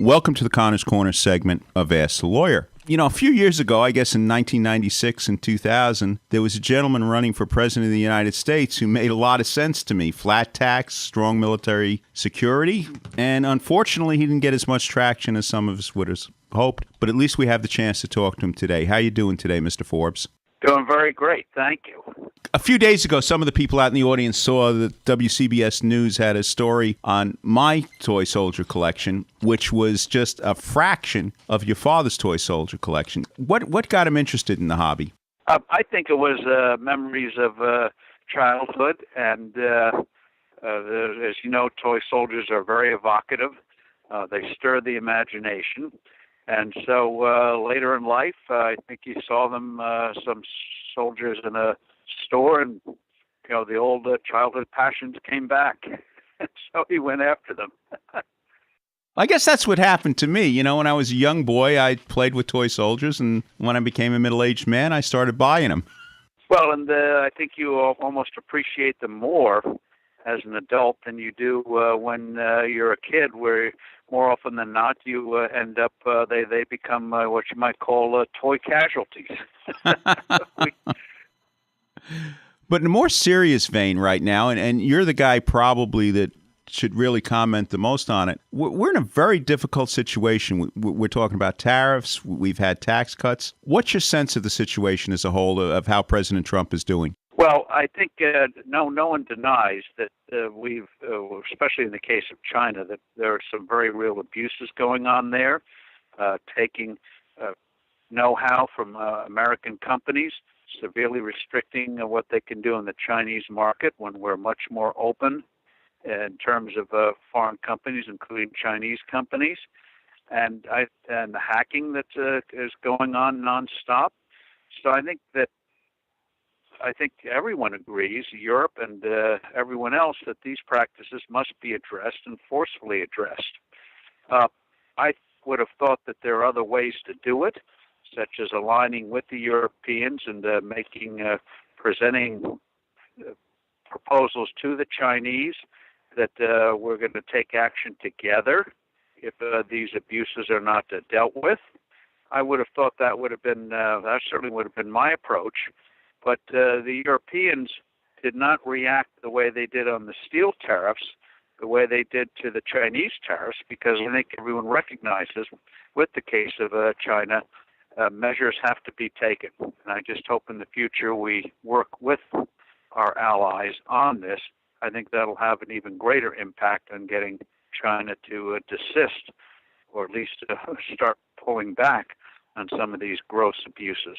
Welcome to the Connors Corner segment of Ask the Lawyer. You know, a few years ago, I guess in 1996 and 2000, there was a gentleman running for president of the United States who made a lot of sense to me. Flat tax, strong military security, and unfortunately, he didn't get as much traction as some of us would have hoped. But at least we have the chance to talk to him today. How you doing today, Mr. Forbes? Doing very great, thank you. A few days ago, some of the people out in the audience saw that WCBS News had a story on my toy soldier collection, which was just a fraction of your father's toy soldier collection. What got him interested in the hobby? I think it was memories of childhood, and as you know, toy soldiers are very evocative. They stir the imagination. And so later in life, I think you saw them, some soldiers in a store, and the old childhood passions came back. So he went after them. I guess that's what happened to me. You know, when I was a young boy, I played with toy soldiers, and when I became a middle-aged man, I started buying them. Well, and I think you almost appreciate them more as an adult than you do when you're a kid, where more often than not you end up, they become what you might call toy casualties. But in a more serious vein right now, and you're the guy probably that should really comment the most on it, we're in a very difficult situation. We're talking about tariffs. We've had tax cuts. What's your sense of the situation as a whole, of how President Trump is doing? Well, I think no one denies that we've, especially in the case of China, that there are some very real abuses going on there, taking know-how from American companies, severely restricting what they can do in the Chinese market when we're much more open in terms of foreign companies, including Chinese companies, and the hacking that is going on nonstop. So I think everyone agrees, Europe and everyone else, that these practices must be addressed and forcefully addressed. I would have thought that there are other ways to do it, such as aligning with the Europeans and presenting proposals to the Chinese that we're going to take action together if these abuses are not dealt with. I would have thought that would have been that certainly would have been my approach. But the Europeans did not react the way they did on the steel tariffs, the way they did to the Chinese tariffs, because I think everyone recognizes, with the case of China, measures have to be taken. And I just hope in the future we work with our allies on this. I think that'll have an even greater impact on getting China to desist, or at least start pulling back on some of these gross abuses.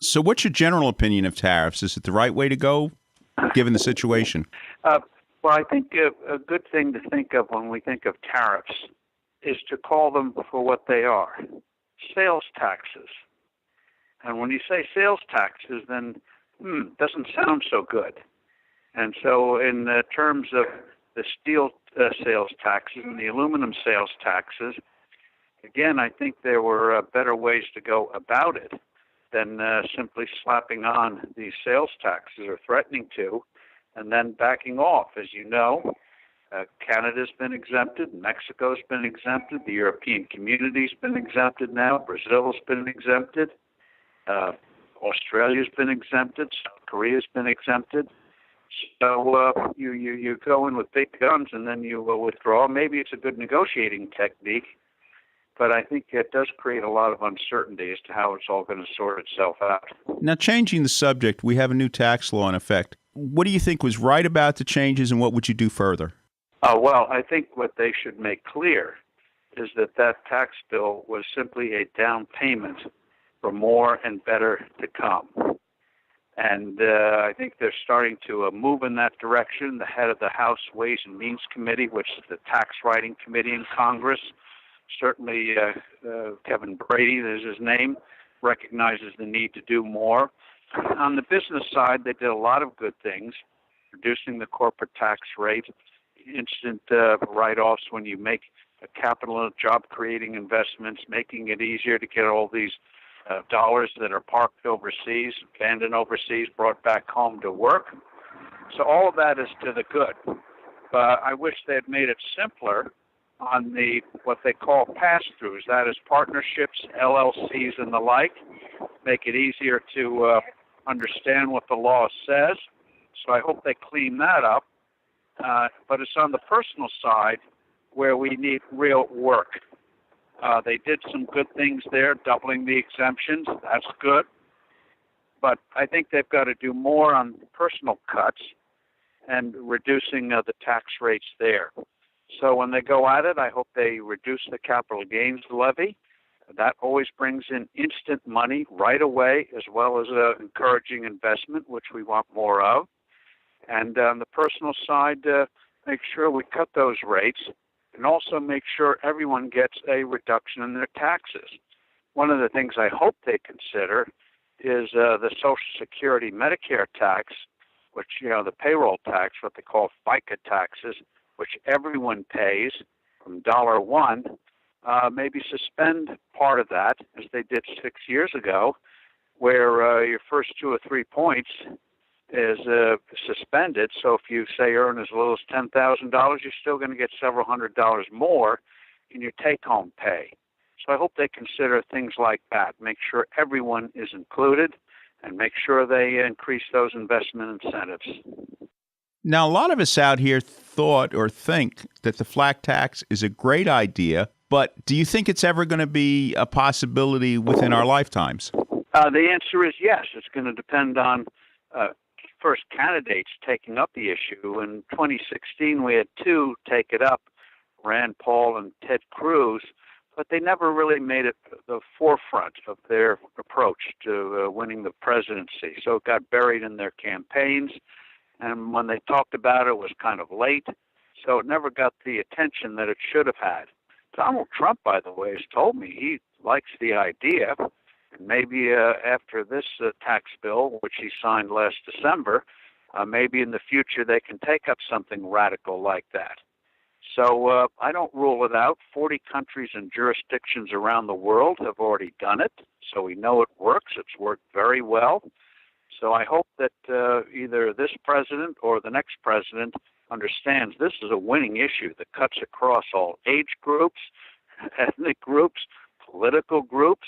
So what's your general opinion of tariffs? Is it the right way to go, given the situation? Well, I think a good thing to think of when we think of tariffs is to call them for what they are, sales taxes. And when you say sales taxes, then doesn't sound so good. And so in terms of the steel sales taxes and the aluminum sales taxes, again, I think there were better ways to go about it than simply slapping on these sales taxes or threatening to, and then backing off. As you know, Canada's been exempted, Mexico's been exempted, the European community's been exempted now, Brazil's been exempted, Australia's been exempted, South Korea's been exempted. So you go in with big guns and then you withdraw. Maybe it's a good negotiating technique, but I think it does create a lot of uncertainty as to how it's all going to sort itself out. Now, changing the subject, we have a new tax law in effect. What do you think was right about the changes, and what would you do further? Well, I think what they should make clear is that tax bill was simply a down payment for more and better to come. And I think they're starting to move in that direction. The head of the House Ways and Means Committee, which is the tax writing committee in Congress, certainly Kevin Brady is his name, recognizes the need to do more. On the business side, they did a lot of good things, reducing the corporate tax rate, instant write-offs when you make capital and job-creating investments, making it easier to get all these dollars that are parked overseas, abandoned overseas, brought back home to work. So all of that is to the good. But I wish they had made it simpler on the what they call pass-throughs. That is partnerships, LLCs, and the like. Make it easier to understand what the law says. So I hope they clean that up. But it's on the personal side where we need real work. They did some good things there, doubling the exemptions. That's good. But I think they've got to do more on personal cuts and reducing the tax rates there. So when they go at it, I hope they reduce the capital gains levy. That always brings in instant money right away, as well as encouraging investment, which we want more of. And on the personal side, make sure we cut those rates and also make sure everyone gets a reduction in their taxes. One of the things I hope they consider is the Social Security Medicare tax, which, the payroll tax, what they call FICA taxes, which everyone pays from $1, maybe suspend part of that, as they did 6 years ago, where your first 2 or 3 points is suspended. So if you, say, earn as little as $10,000, you're still going to get several $100s more in your take-home pay. So I hope they consider things like that, make sure everyone is included, and make sure they increase those investment incentives. Now, a lot of us out here thought or think that the flat tax is a great idea, but do you think it's ever going to be a possibility within our lifetimes? The answer is yes. It's going to depend on first candidates taking up the issue. In 2016, we had 2 take it up, Rand Paul and Ted Cruz, but they never really made it the forefront of their approach to winning the presidency. So it got buried in their campaigns, and when they talked about it, it was kind of late, so it never got the attention that it should have had. Donald Trump, by the way, has told me he likes the idea, and maybe after this tax bill, which he signed last December, maybe in the future they can take up something radical like that. So I don't rule it out. 40 countries and jurisdictions around the world have already done it, so we know it works. It's worked very well. So I hope that either this president or the next president understands this is a winning issue that cuts across all age groups, ethnic groups, political groups.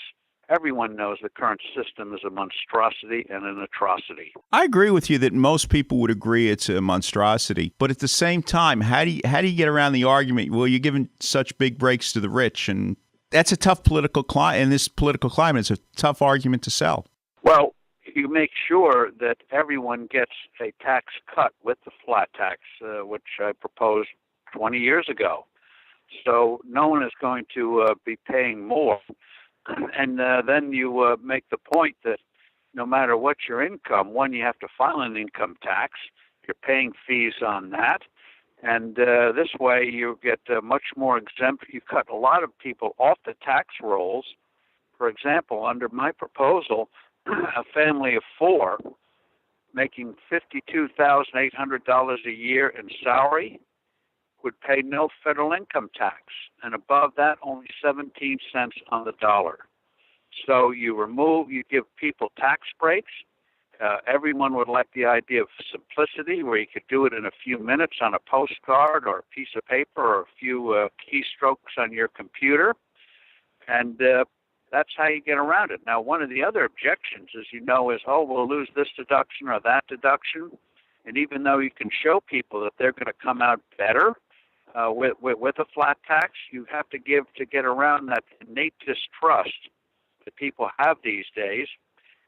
Everyone knows the current system is a monstrosity and an atrocity. I agree with you that most people would agree it's a monstrosity, but at the same time, how do you get around the argument? Well, you're giving such big breaks to the rich, and that's a tough political climate. In this political climate, it's a tough argument to sell. Well, you make sure that everyone gets a tax cut with the flat tax, which I proposed 20 years ago. So no one is going to be paying more. And then you make the point that no matter what your income, one, you have to file an income tax. You're paying fees on that. And this way you get much more exempt. You cut a lot of people off the tax rolls. For example, under my proposal, a family of 4 making $52,800 a year in salary would pay no federal income tax, and above that, only 17 cents on the dollar. So you give people tax breaks. Everyone would like the idea of simplicity, where you could do it in a few minutes on a postcard or a piece of paper or a few keystrokes on your computer, and that's how you get around it. Now, one of the other objections, as you know, is, we'll lose this deduction or that deduction, and even though you can show people that they're going to come out better with a flat tax, you have to get around that innate distrust that people have these days,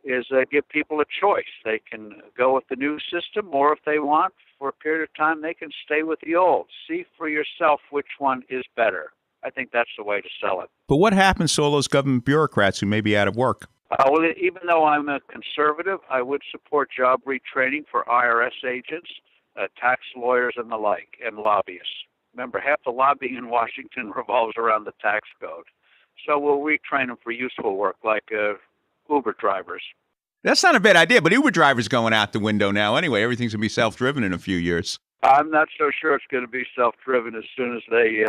is give people a choice. They can go with the new system, or if they want, for a period of time, they can stay with the old. See for yourself which one is better. I think that's the way to sell it. But what happens to all those government bureaucrats who may be out of work? Well, even though I'm a conservative, I would support job retraining for IRS agents, tax lawyers, and the like, and lobbyists. Remember, half the lobbying in Washington revolves around the tax code. So we'll retrain them for useful work, like Uber drivers. That's not a bad idea, but Uber drivers going out the window now anyway. Everything's going to be self-driven in a few years. I'm not so sure it's going to be self-driven as soon as they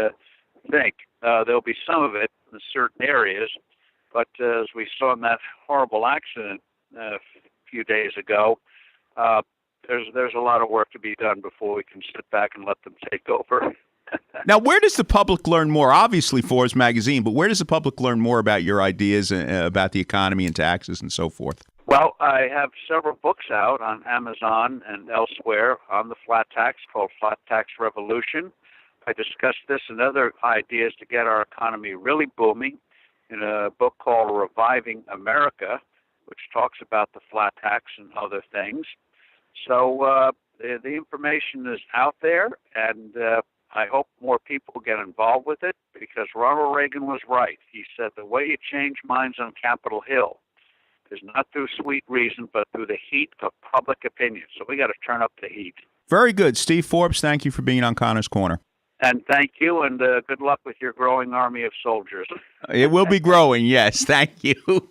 think. There'll be some of it in certain areas, but as we saw in that horrible accident a few days ago, there's a lot of work to be done before we can sit back and let them take over. Now, where does the public learn more? Obviously, Forbes magazine, but where does the public learn more about your ideas about the economy and taxes and so forth? Well, I have several books out on Amazon and elsewhere on the flat tax called Flat Tax Revolution. I discuss this and other ideas to get our economy really booming in a book called Reviving America, which talks about the flat tax and other things. So the information is out there, and I hope more people get involved with it, because Ronald Reagan was right. He said the way you change minds on Capitol Hill is not through sweet reason, but through the heat of public opinion. So we got to turn up the heat. Very good. Steve Forbes, thank you for being on Connors Corner. And thank you, and good luck with your growing army of soldiers. It will be growing, yes. Thank you.